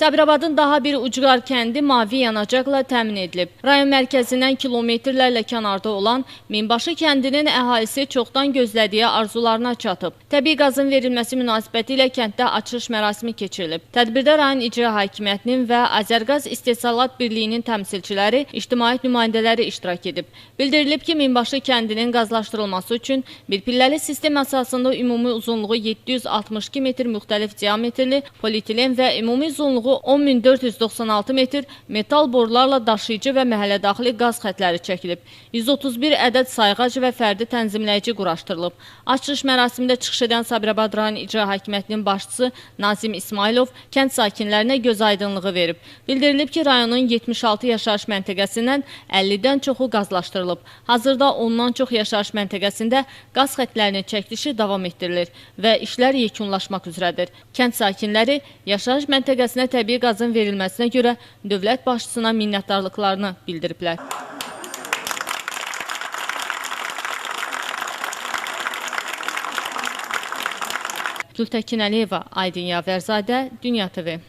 Sabirabadın daha bir ucqar kəndi mavi yanacaqla təmin edilib. Rayon mərkəzindən kilometrlərlə kənarda olan Minbaşı kəndinin əhalisi çoxdan gözlədiyi arzularına çatıb. Təbii qazın verilməsi münasibəti ilə kənddə açılış mərasimi keçirilib. Tədbirdə rayon icra hakimiyyətinin və Azərqaz İstehsalat Birliyinin təmsilçiləri, ictimai nümayəndələri iştirak edib. Bildirilib ki, Minbaşı kəndinin qazlaşdırılması üçün bir pilləli sistem əsasında ümumi uzunluğu 762 metr müxtəlif diametrli polietilen və ümumi uzunluğu 10.496 metr metal borularla daşıyıcı və məhəllədaxili qaz xətləri çəkilib. 131 ədəd sayğac və fərdi tənzimləyici quraşdırılıb. Açılış mərasimində çıxış edən Sabirabad rayon icra hakimiyyətinin başçısı Nazim İsmailov kənd sakinlərinə göz aydınlığı verib. Bildirilib ki, rayonun 76 yaşayış məntəqəsindən 50-dən çoxu qazlaşdırılıb. Hazırda ondan çox yaşayış məntəqəsində qaz xətlərinin çəkilişi davam etdirilir və işlər yekunlaşmaq üzrədir. Kənd sakinləri yaşayış məntəqəsinə təbii qazın verilməsinə görə dövlət başçısına minnətdarlıqlarını bildiriblər. Gültəkin Əliyeva, Aydın Yavərzadə, Dünya TV.